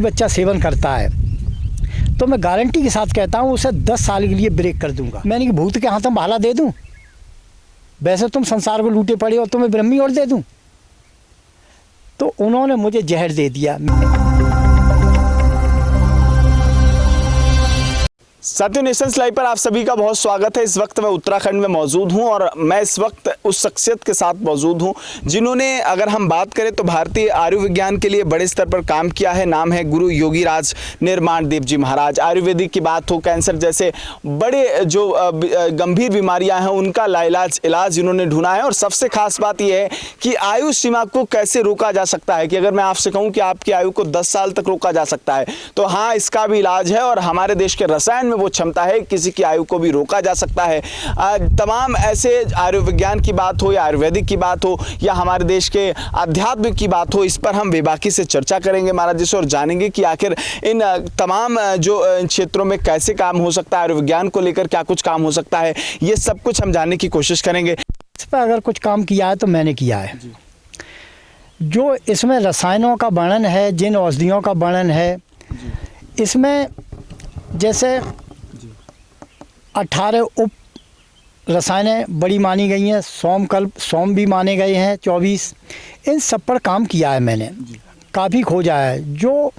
बच्चा सेवन करता है तो मैं गारंटी के साथ कहता हूँ उसे 10 साल के लिए ब्रेक कर दूंगा। मैंने कि भूत के हाथ में भाला दे दूं, वैसे तुम संसार को लूटे पड़े और तुम्हें ब्रह्मी और दे दूं। तो उन्होंने मुझे जहर दे दिया। साथियों, नेशंस लाइव पर आप सभी का बहुत स्वागत है। इस वक्त मैं उत्तराखंड में मौजूद हूं और मैं इस वक्त उस शख्सियत के साथ मौजूद हूं जिन्होंने, अगर हम बात करें तो भारतीय आयुर्विज्ञान के लिए बड़े स्तर पर काम किया है। नाम है गुरु योगीराज निर्माण देव जी महाराज। आयुर्वेदिक की बात हो, कैंसर जैसे बड़े जो गंभीर बीमारियां हैं उनका इलाज इन्होंने ढूंढा है। और सबसे खास बात यह है कि आयु सीमा को कैसे रोका जा सकता है, कि अगर मैं आपसे कहूँ कि आपकी आयु को 10 साल तक रोका जा सकता है तो हाँ, इसका भी इलाज है। और हमारे देश के रसायन में वो क्षमता है, किसी की आयु को भी रोका जा सकता है। तमाम ऐसे आयुर्विज्ञान की बात हो या आयुर्वेदिक की बात हो या हमारे देश के आध्यात्मिक की बात हो, इस पर हम बेबाकी से चर्चा करेंगे महाराज जी से और जानेंगे कि आखिर इन तमाम जो क्षेत्रों में कैसे काम हो सकता है, आयुर्विज्ञान को लेकर क्या कुछ काम हो सकता है, ये सब कुछ हम जानने की कोशिश करेंगे। इस पर अगर कुछ काम किया है तो मैंने किया है। जो इसमें रसायनों का वर्णन है, जिन औषधियों का वर्णन है, इसमें जैसे 18 उप रसायनें बड़ी मानी गई हैं, सोम भी माने गए हैं 24। इन सब पर काम किया है मैंने, काफ़ी खोजा है। जो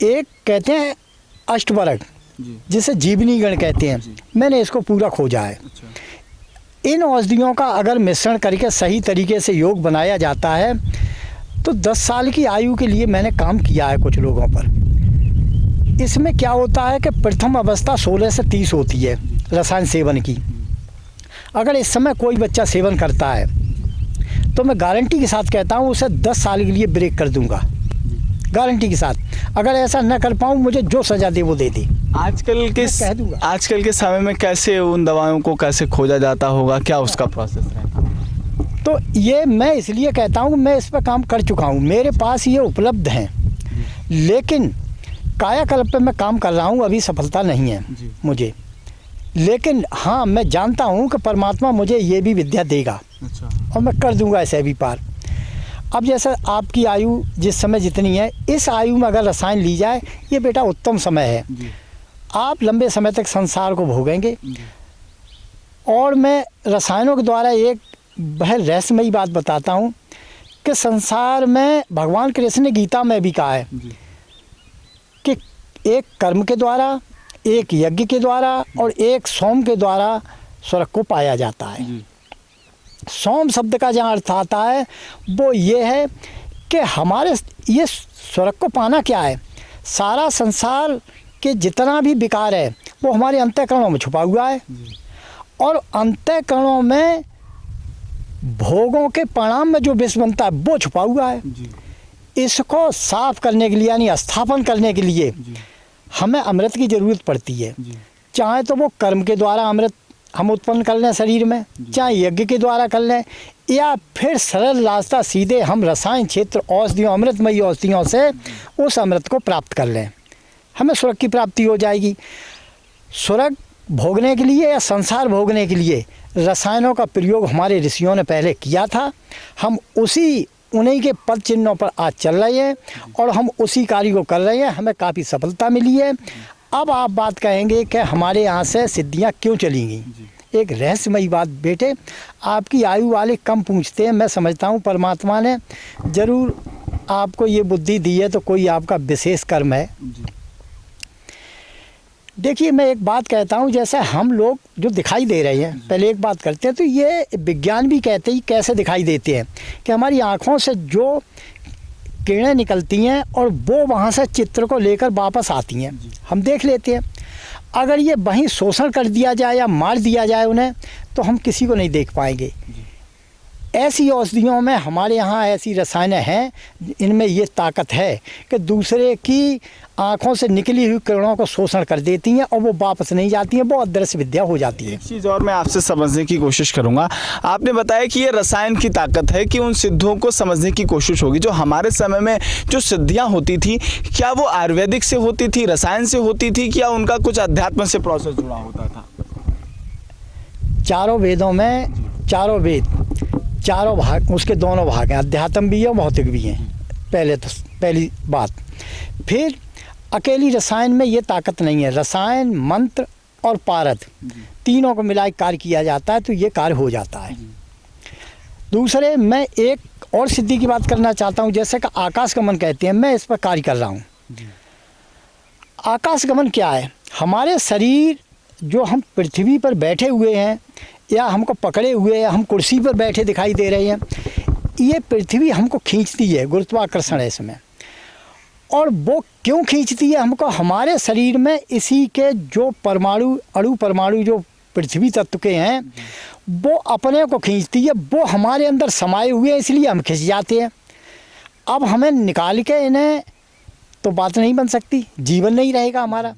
एक कहते हैं अष्टवर्ग, जिसे जीवनी गण कहते हैं, मैंने इसको पूरा खोजा है। इन औषधियों का अगर मिश्रण करके सही तरीके से योग बनाया जाता है तो 10 साल की आयु के लिए मैंने काम किया है कुछ लोगों पर। इसमें क्या होता है कि प्रथम अवस्था 16 से 30 होती है रसायन सेवन की। अगर इस समय कोई बच्चा सेवन करता है तो मैं गारंटी के साथ कहता हूँ उसे 10 साल के लिए ब्रेक कर दूंगा, गारंटी के साथ। अगर ऐसा न कर पाऊँ, मुझे जो सज़ा दे वो दे दे। आजकल के समय में कैसे उन दवाओं को कैसे खोजा जाता होगा, क्या उसका प्रोसेस रहता? तो ये मैं इसलिए कहता हूँ, मैं इस पर काम कर चुका हूँ, मेरे पास ये उपलब्ध हैं, लेकिन कायाकल्प पे मैं काम कर रहा हूँ, अभी सफलता नहीं है मुझे। लेकिन हाँ, मैं जानता हूँ कि परमात्मा मुझे ये भी विद्या देगा। अच्छा। और मैं कर दूँगा ऐसे भी पार। अब जैसे आपकी आयु जिस समय जितनी है, इस आयु में अगर रसायन ली जाए, ये बेटा उत्तम समय है। आप लंबे समय तक संसार को भोगेंगे। और मैं रसायनों के द्वारा एक वह रहस्यमयी बात बताता हूँ कि संसार में भगवान कृष्ण ने गीता में भी कहा है कि एक कर्म के द्वारा, एक यज्ञ के द्वारा और एक सोम के द्वारा स्वर्ग को पाया जाता है। सोम शब्द का जहाँ अर्थ आता है वो ये है कि हमारे ये स्वर्ग को पाना क्या है, सारा संसार के जितना भी विकार है वो हमारे अंतःकरणों में छुपा हुआ है। और अंतःकरणों में भोगों के परिणाम में जो विष बनता है वो छुपा हुआ है। इसको साफ करने के लिए, यानी स्थापन करने के लिए हमें अमृत की ज़रूरत पड़ती है। चाहे तो वो कर्म के द्वारा अमृत हम उत्पन्न कर लें शरीर में, चाहे यज्ञ के द्वारा कर लें, या फिर सरल रास्ता सीधे हम रसायन क्षेत्र औषधियों, अमृतमयी औषधियों से उस अमृत को प्राप्त कर लें, हमें स्वर्ग की प्राप्ति हो जाएगी। स्वर्ग भोगने के लिए या संसार भोगने के लिए रसायनों का प्रयोग हमारे ऋषियों ने पहले किया था। हम उन्हीं के पद चिन्हों पर आज चल रहे हैं और हम उसी कार्य को कर रहे हैं। हमें काफ़ी सफलता मिली है। अब आप बात कहेंगे कि हमारे यहाँ से सिद्धियाँ क्यों चली गई। एक रहस्यमयी बात बेटे, आपकी आयु वाले कम पूछते हैं। मैं समझता हूँ परमात्मा ने ज़रूर आपको ये बुद्धि दी है तो कोई आपका विशेष कर्म है। देखिए, मैं एक बात कहता हूँ, जैसे हम लोग जो दिखाई दे रहे हैं, पहले एक बात करते हैं तो ये विज्ञान भी कहते हैं कैसे दिखाई देते हैं कि हमारी आँखों से जो किरणें निकलती हैं और वो वहाँ से चित्र को लेकर वापस आती हैं, हम देख लेते हैं। अगर ये वहीं शोषण कर दिया जाए या मार दिया जाए उन्हें, तो हम किसी को नहीं देख पाएंगे। ऐसी औषधियों में हमारे यहाँ ऐसी रसायनें हैं, इनमें ये ताकत है कि दूसरे की आँखों से निकली हुई किरणों को शोषण कर देती हैं और वो वापस नहीं जाती हैं, वो अदृश्य विद्या हो जाती है। एक चीज़ और मैं आपसे समझने की कोशिश करूँगा। आपने बताया कि ये रसायन की ताकत है कि उन सिद्धों को समझने की कोशिश होगी। जो हमारे समय में जो सिद्धियाँ होती थी, क्या वो आयुर्वेदिक से होती थी, रसायन से होती थी, क्या उनका कुछ अध्यात्म से प्रोसेस जुड़ा होता था? चारों वेदों में, चारों वेद, चारों भाग, उसके दोनों भाग हैं, अध्यात्म भी है और भौतिक भी हैं। पहली बात, फिर अकेली रसायन में ये ताकत नहीं है, रसायन, मंत्र और पारद तीनों को मिला के कार्य किया जाता है, तो ये कार्य हो जाता है। दूसरे, मैं एक और सिद्धि की बात करना चाहता हूँ, जैसे कि आकाश गमन कहते हैं, मैं इस पर कार्य कर रहा हूँ। आकाश गमन क्या है? हमारे शरीर जो हम पृथ्वी पर बैठे हुए हैं या हमको पकड़े हुए हैं, हम कुर्सी पर बैठे दिखाई दे रहे हैं, ये पृथ्वी हमको खींचती है, गुरुत्वाकर्षण है इसमें। और वो क्यों खींचती है हमको? हमारे शरीर में इसी के जो परमाणु, अणु परमाणु जो पृथ्वी तत्व के हैं, वो अपने को खींचती है, वो हमारे अंदर समाये हुए हैं, इसलिए हम खिंच जाते हैं। अब हमें निकाल के इन्हें तो बात नहीं बन सकती, जीवन नहीं रहेगा हमारा,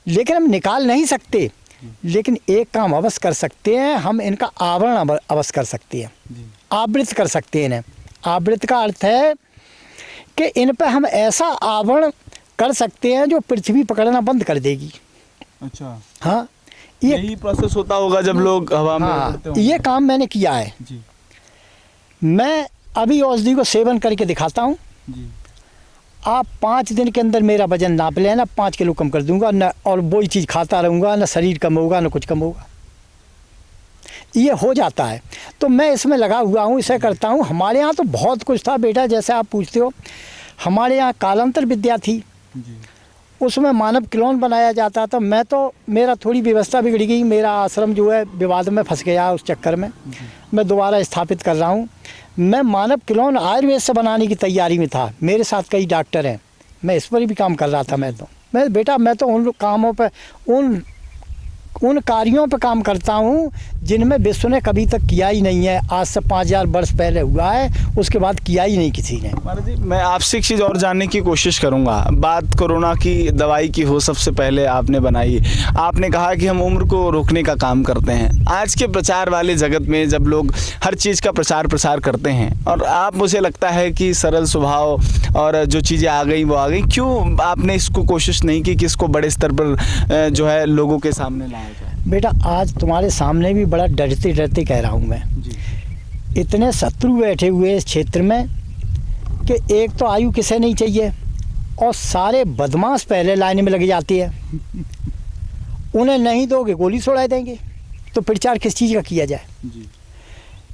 लेकिन हम निकाल नहीं सकते। लेकिन एक काम अवश्य कर सकते हैं, हम इनका आवरण अवश्य कर सकते हैं, आवृत कर सकते हैं इन्हें। आवृत का अर्थ है कि इन पर हम ऐसा आवरण कर सकते हैं जो पृथ्वी पकड़ना बंद कर देगी। अच्छा, हाँ, यही प्रोसेस होता होगा जब लोग हवा में उड़ते होंगे। ये काम मैंने किया है जी। मैं अभी औषधि को सेवन करके दिखाता हूँ जी। आप 5 दिन के अंदर मेरा वजन नाप लेना, 5 किलो कम कर दूंगा न, और वही चीज़ खाता रहूँगा, ना शरीर कम होगा ना कुछ कम होगा, ये हो जाता है। तो मैं इसमें लगा हुआ हूँ, इसे करता हूँ। हमारे यहाँ तो बहुत कुछ था बेटा, जैसे आप पूछते हो, हमारे यहाँ कालांतर विद्या थी जी। उसमें मानव क्लोन बनाया जाता था। मैं तो, मेरा थोड़ी व्यवस्था बिगड़ गई, मेरा आश्रम जो है विवाद में फंस गया, उस चक्कर में मैं दोबारा स्थापित कर रहा हूँ। मैं मानव क्लोन आयुर्वेद से बनाने की तैयारी में था, मेरे साथ कई डॉक्टर हैं, मैं इस पर भी काम कर रहा था। मैं बेटा, मैं तो उन कामों पर, उन कार्यों पर काम करता हूँ जिनमें विश्व ने कभी तक किया ही नहीं है। आज से 5000 वर्ष पहले हुआ है, उसके बाद किया ही नहीं किसी ने। महाराज जी, मैं आपसे एक चीज़ और जानने की कोशिश करूंगा। बात कोरोना की दवाई की हो, सबसे पहले आपने बनाई, आपने कहा कि हम उम्र को रोकने का काम करते हैं। आज के प्रचार वाले जगत में जब लोग हर चीज़ का प्रचार प्रसार करते हैं, और आप, मुझे लगता है कि सरल स्वभाव और जो चीज़ें आ गई वो आ गई, क्यों आपने इसको कोशिश नहीं की कि इसको बड़े स्तर पर जो है लोगों के सामने लाया जाए? बेटा, आज तुम्हारे सामने भी बड़ा डरते डरते कह रहा हूँ मैं जी। इतने शत्रु बैठे हुए इस क्षेत्र में कि एक तो आयु किसे नहीं चाहिए, और सारे बदमाश पहले लाइन में लग जाती है। उन्हें नहीं दोगे गोली छोड़ा देंगे, तो प्रचार किस चीज़ का किया जाए? जी।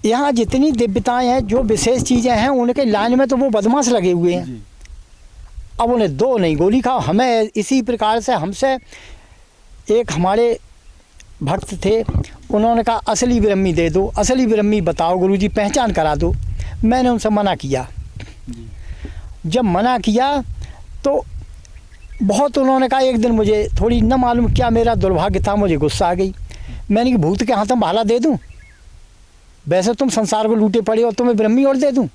यहाँ जितनी दिव्यताएं हैं, जो विशेष चीज़ें हैं, उनके लाइन में तो वो बदमाश लगे हुए हैं। जी। अब उन्हें दो नहीं, गोली खाओ। हमें इसी प्रकार से, हमसे एक हमारे भक्त थे, उन्होंने कहा असली ब्रह्मी दे दो, असली ब्रह्मी बताओ गुरुजी, पहचान करा दो। मैंने उनसे मना किया। जब मना किया तो बहुत उन्होंने कहा, एक दिन मुझे थोड़ी न मालूम क्या मेरा दुर्भाग्य था, मुझे गुस्सा आ गई। मैंने कि भूत के हाथ में भाला दे दूं? वैसे तुम संसार को लूटे पड़े हो, तुम्हें ब्रह्मी और दे दूं?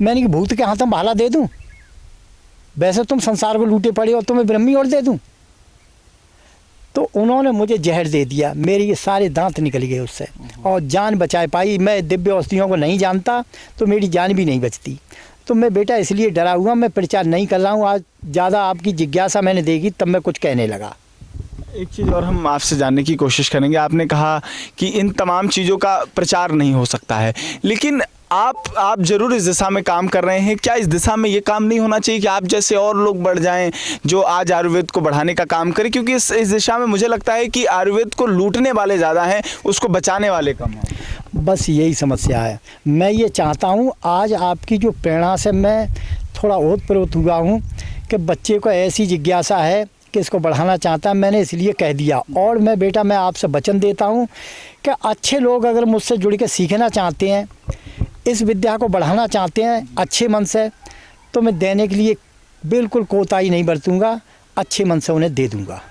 मैंने कि भूत के हाथ में भाला दे दूं? वैसे तुम संसार को लूटे पड़े हो, तुम्हें ब्रह्मी और दे दूं? तो उन्होंने मुझे जहर दे दिया, मेरे ये सारे दांत निकल गए उससे, और जान बचा पाई। मैं दिव्य औषधियों को नहीं जानता, तो मेरी जान भी नहीं बचती। तो मैं बेटा इसलिए डरा हुआ, मैं प्रचार नहीं कर रहा हूँ। आज ज़्यादा आपकी जिज्ञासा मैंने देखी, तब मैं कुछ कहने लगा। एक चीज़ और हम आपसे जानने की कोशिश करेंगे। आपने कहा कि इन तमाम चीज़ों का प्रचार नहीं हो सकता है, लेकिन आप ज़रूर इस दिशा में काम कर रहे हैं। क्या इस दिशा में ये काम नहीं होना चाहिए कि आप जैसे और लोग बढ़ जाएं जो आज आयुर्वेद को बढ़ाने का काम करें? क्योंकि इस दिशा में मुझे लगता है कि आयुर्वेद को लूटने वाले ज़्यादा हैं, उसको बचाने वाले कम हैं। बस यही समस्या है। मैं ये चाहता हूँ, आज आपकी जो प्रेरणा से मैं थोड़ा ओतप्रोत हुआ हूँ कि बच्चे को ऐसी जिज्ञासा है कि इसको बढ़ाना चाहता है, मैंने इसलिए कह दिया। और मैं बेटा, मैं आपसे वचन देता हूँ कि अच्छे लोग अगर मुझसे जुड़ के सीखना चाहते हैं, इस विद्या को बढ़ाना चाहते हैं अच्छे मन से, तो मैं देने के लिए बिल्कुल कोताही नहीं बरतूंगा, अच्छे मन से उन्हें दे दूंगा।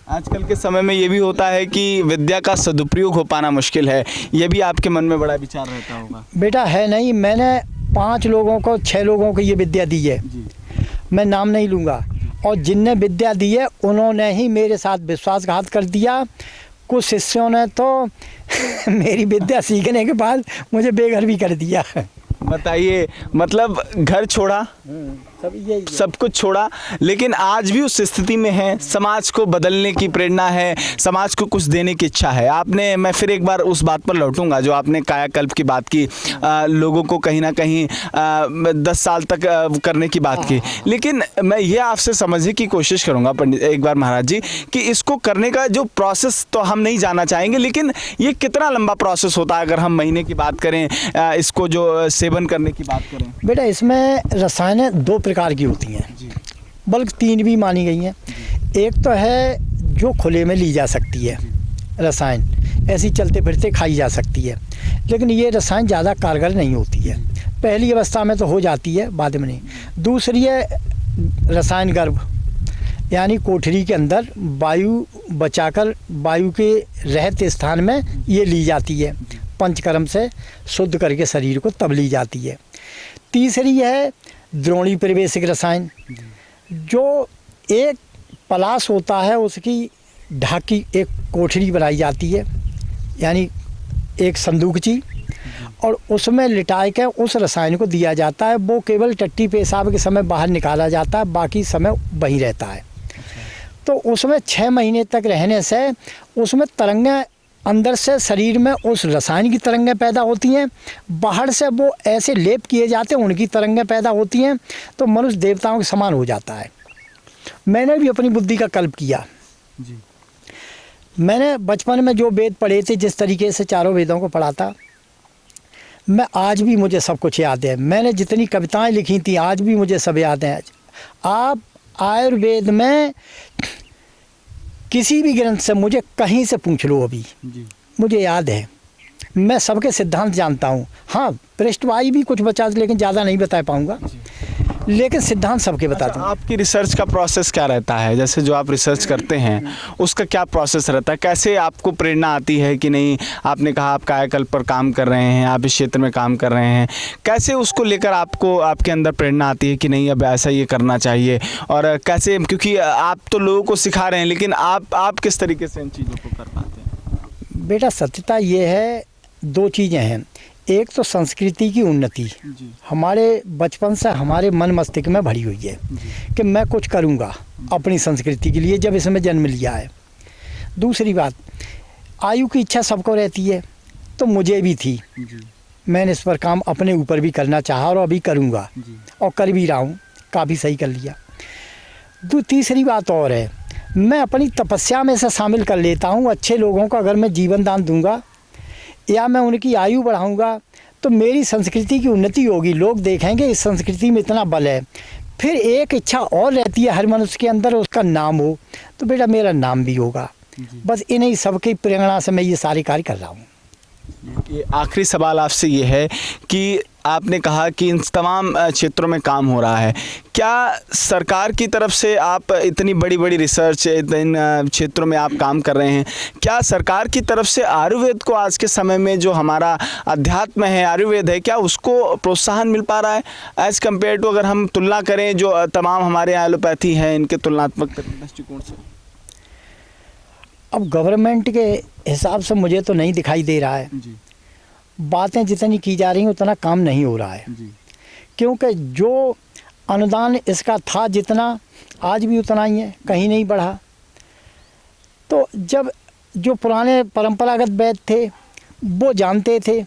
आजकल के समय में ये भी होता है कि विद्या का सदुपयोग हो पाना मुश्किल है, ये भी आपके मन में बड़ा विचार रहता होगा? बेटा है नहीं, मैंने 5 लोगों को, 6 लोगों को ये विद्या दी है। मैं नाम नहीं लूँगा, और जिनने विद्या दी है उन्होंने ही मेरे साथ विश्वासघात कर दिया। कुछ शिष्यों ने तो मेरी विद्या सीखने के बाद मुझे बेघर भी कर दिया। बताइए, मतलब घर छोड़ा, सब कुछ छोड़ा, लेकिन आज भी उस स्थिति में है। समाज को बदलने की प्रेरणा है, समाज को कुछ देने की इच्छा है। आपने, मैं फिर एक बार उस बात पर लौटूंगा जो आपने कायाकल्प की बात की, लोगों को कहीं ना कहीं 10 साल तक करने की बात की, लेकिन मैं ये आपसे समझने की कोशिश करूंगा पंडित एक बार महाराज जी कि इसको करने का जो प्रोसेस तो हम नहीं जानना चाहेंगे, लेकिन ये कितना लंबा प्रोसेस होता है अगर हम महीने की बात करें, इसको जो सेवन करने की बात करें? बेटा इसमें रसायन 2 प्रकार की होती हैं, बल्कि 3 भी मानी गई हैं। एक तो है जो खुले में ली जा सकती है रसायन, ऐसी चलते फिरते खाई जा सकती है, लेकिन ये रसायन ज़्यादा कारगर नहीं होती है। पहली अवस्था में तो हो जाती है, बाद में नहीं। दूसरी है रसायन गर्भ, यानी कोठरी के अंदर वायु बचाकर वायु के रहते स्थान में ये ली जाती है, पंचकर्म से शुद्ध करके शरीर को तब ली जाती है। तीसरी है द्रोणी परिवेशिक रसायन, जो एक पलाश होता है उसकी ढाकी एक कोठरी बनाई जाती है, यानी एक संदूकची, और उसमें लिटाए के उस रसायन को दिया जाता है। वो केवल टट्टी पेशाब के समय बाहर निकाला जाता है, बाकी समय वहीं रहता है। तो उसमें 6 महीने तक रहने से उसमें तरंगें अंदर से शरीर में उस रसायन की तरंगें पैदा होती हैं, बाहर से वो ऐसे लेप किए जाते हैं, उनकी तरंगें पैदा होती हैं, तो मनुष्य देवताओं के समान हो जाता है। मैंने भी अपनी बुद्धि का कल्प किया जी। मैंने बचपन में जो वेद पढ़े थे, जिस तरीके से चारों वेदों को पढ़ा था, मैं आज भी मुझे सब कुछ याद है। मैंने जितनी कविताएं लिखी थी आज भी मुझे सब याद हैं। आप आयुर्वेद में किसी भी ग्रंथ से मुझे कहीं से पूछ लो अभी जी। मुझे याद है, मैं सबके सिद्धांत जानता हूँ। हाँ, पृष्ठवायु भी कुछ बचा, लेकिन ज़्यादा नहीं बता पाऊँगा, लेकिन सिद्धांत सबके बताता हूँ। आपकी रिसर्च का प्रोसेस क्या रहता है? जैसे जो आप रिसर्च करते हैं उसका क्या प्रोसेस रहता है? कैसे आपको प्रेरणा आती है कि नहीं, आपने कहा आप कायाकल्प पर काम कर रहे हैं, आप इस क्षेत्र में काम कर रहे हैं, कैसे उसको लेकर आपको आपके अंदर प्रेरणा आती है कि नहीं अब ऐसा ये करना चाहिए? और कैसे, क्योंकि आप तो लोगों को सिखा रहे हैं, लेकिन आप किस तरीके से इन चीज़ों को कर पाते हैं? बेटा सत्यता ये है, 2 चीज़ें हैं। एक तो संस्कृति की उन्नति हमारे बचपन से हमारे मन मस्तिष्क में भरी हुई है कि मैं कुछ करूंगा अपनी संस्कृति के लिए, जब इसमें जन्म लिया है। दूसरी बात, आयु की इच्छा सबको रहती है, तो मुझे भी थी। मैंने इस पर काम अपने ऊपर भी करना चाहा और अभी करूंगा, और कर भी रहा हूँ, काफ़ी सही कर लिया। तीसरी बात और है, मैं अपनी तपस्या में से शामिल कर लेता हूँ। अच्छे लोगों का अगर मैं जीवन दान दूंगा या मैं उनकी आयु बढ़ाऊंगा तो मेरी संस्कृति की उन्नति होगी, लोग देखेंगे इस संस्कृति में इतना बल है। फिर एक इच्छा और रहती है हर मनुष्य के अंदर, उसका नाम हो, तो बेटा मेरा नाम भी होगा। बस इन्हीं सबकी प्रेरणा से मैं ये सारे कार्य कर रहा हूँ। ये आखिरी सवाल आपसे ये है कि आपने कहा कि इन तमाम क्षेत्रों में काम हो रहा है, क्या सरकार की तरफ से आप इतनी बड़ी बड़ी रिसर्च इन क्षेत्रों में आप काम कर रहे हैं, क्या सरकार की तरफ से आयुर्वेद को आज के समय में जो हमारा अध्यात्म है, आयुर्वेद है, क्या उसको प्रोत्साहन मिल पा रहा है एज़ कम्पेयर टू, अगर हम तुलना करें जो तमाम हमारे एलोपैथी हैं इनके तुलनात्मक दृष्टिकोण से? अब गवर्नमेंट के हिसाब से मुझे तो नहीं दिखाई दे रहा है जी। बातें जितनी की जा रही हैं उतना काम नहीं हो रहा है जी। क्योंकि जो अनुदान इसका था जितना, आज भी उतना ही है, कहीं नहीं बढ़ा। तो जब जो पुराने परंपरागत वैद्य थे वो जानते थे,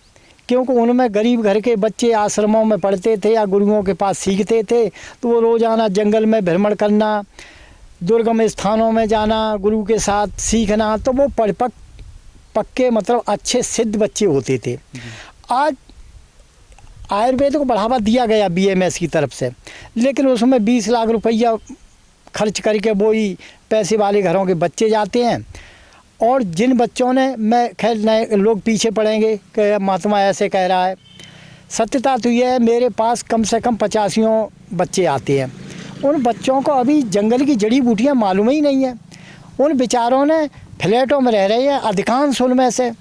क्योंकि उनमें गरीब घर के बच्चे आश्रमों में पढ़ते थे या गुरुओं के पास सीखते थे, तो वो रोज़ाना जंगल में भ्रमण करना, दुर्गम स्थानों में जाना, गुरु के साथ सीखना, तो वो पक्के मतलब अच्छे सिद्ध बच्चे होते थे। आज आयुर्वेद को बढ़ावा दिया गया BMS की तरफ से, लेकिन उसमें 20 लाख रुपया खर्च करके वो ही पैसे वाले घरों के बच्चे जाते हैं। और जिन बच्चों ने, मैं खैर नए लोग पीछे पड़ेंगे कि महात्मा ऐसे कह रहा है, सत्यता तो ये है, मेरे पास कम से कम 85 बच्चे आते हैं। उन बच्चों को अभी जंगल की जड़ी बूटियाँ मालूम ही नहीं है। उन बेचारों ने फ्लैटों में रह रहे हैं, अधिकांश उनमें से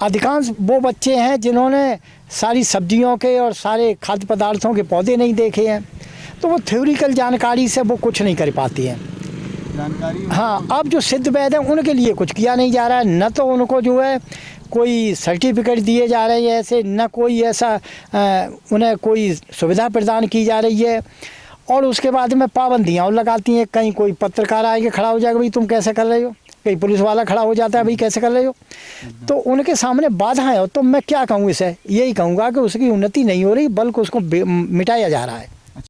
अधिकांश वो बच्चे हैं जिन्होंने सारी सब्जियों के और सारे खाद्य पदार्थों के पौधे नहीं देखे हैं, तो वो थ्योरिकल जानकारी से वो कुछ नहीं कर पाती हैं जानकारी। हाँ, अब जो सिद्ध वैद्य हैं उनके लिए कुछ किया नहीं जा रहा है, न तो उनको जो है कोई सर्टिफिकेट दिए जा रहे हैं ऐसे, न कोई ऐसा उन्हें कोई सुविधा प्रदान की जा रही है। और उसके बाद में पाबंदियाँ और लगाती हैं। कहीं कोई पत्रकार आके खड़ा हो जाएगा, भाई तुम कैसे कर रहे हो, कहीं पुलिस वाला खड़ा हो जाता है, भाई कैसे कर रहे हो। तो उनके सामने बाधाएं हो, तो मैं क्या कहूँ, इसे यही कहूँगा कि उसकी उन्नति नहीं हो रही, बल्कि उसको मिटाया जा रहा है।